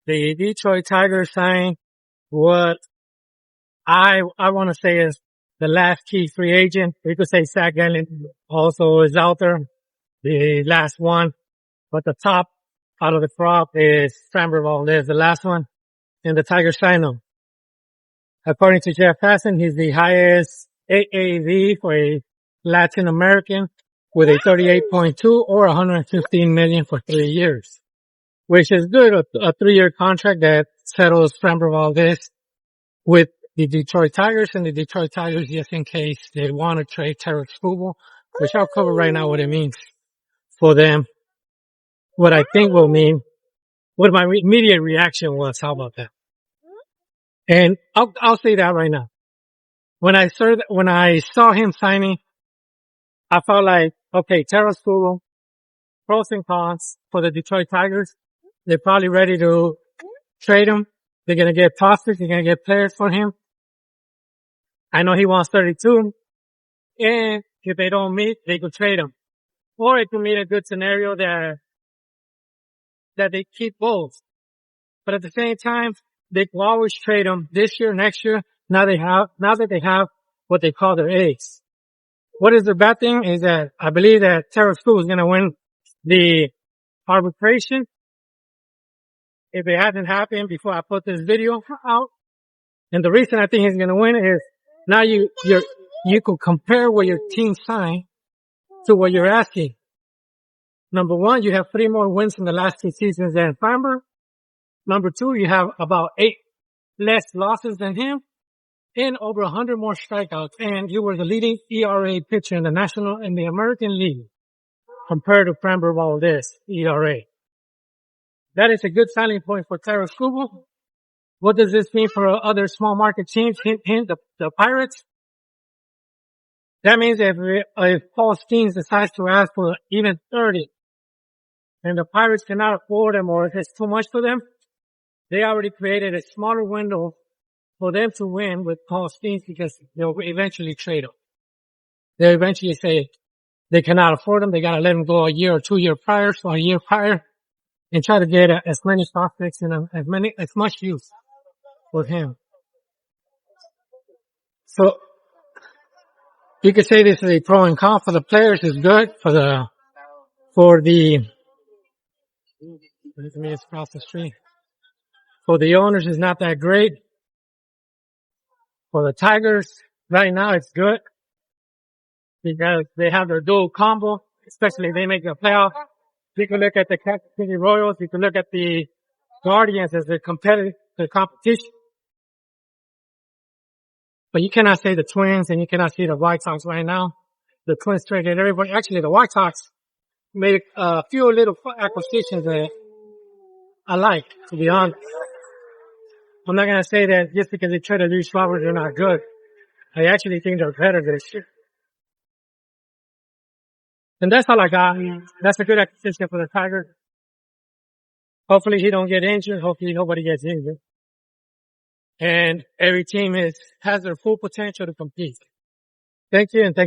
the Detroit Tigers signed what I want to say is the last key free agent. We could say Zach Gallen also is out there, the last one. But the top out of the crop is Framber Valdez, the last one. And the Tigers signed him. According to Jeff Passan, he's the highest AAV for a Latin American with a 38.2 or 115 million for 3 years, which is good. A 3-year contract that settles Framber Valdez with the Detroit Tigers, and the Detroit Tigers, just in case they want to trade Tarik Skubal, which I'll cover right now what it means for them. What I think will mean, what my immediate reaction was. How about that? And I'll say that right now. When I saw him signing, I felt like, okay, Tarik Skubal, pros and cons for the Detroit Tigers. They're probably ready to trade him. They're going to get prospects. They're going to get players for him. I know he wants 32. And if they don't meet, they could trade him. Or it could mean a good scenario that they keep both. But at the same time, they can always trade him this year, next year. Now that they have what they call their ace. What is the bad thing is that I believe that Tarik Skubal is going to win the arbitration. If it hasn't happened before I put this video out. And the reason I think he's going to win is now you could compare what your team signed to what you're asking. Number one, you have 3 more wins in the last 2 seasons than Framber. Number 2, you have about 8 less losses than him and over 100 more strikeouts. And you were the leading ERA pitcher in the National and the American League compared to Framber Valdez ERA. That is a good selling point for Tarik Skubal. What does this mean for other small market teams? Hint, the Pirates. That means if Paul Skeens decides to ask for even 30 and the Pirates cannot afford them or if it's too much for them, they already created a smaller window for them to win with Paul Skeens because they'll eventually trade him. They'll eventually say they cannot afford him. They got to let him go a year or 2 years prior, so a year prior, and try to get as many prospects and as much use for him. So you could say this is a pro and con. For the players, it's good. For the across the street. For the owners, it's not that great. For the Tigers, right now, it's good because they have their dual combo, especially if they make the playoff. You can look at the Kansas City Royals. You can look at the Guardians as their competition. But you cannot say the Twins and you cannot see the White Sox right now. The Twins traded everybody. Actually, the White Sox made a few little acquisitions that I like, to be honest. I'm not going to say that just because they traded Luis Robert, they're not good. I actually think they're better this year. And that's all I got. That's a good acquisition for the Tigers. Hopefully he don't get injured. Hopefully nobody gets injured. And every team has their full potential to compete. Thank you, and thank you.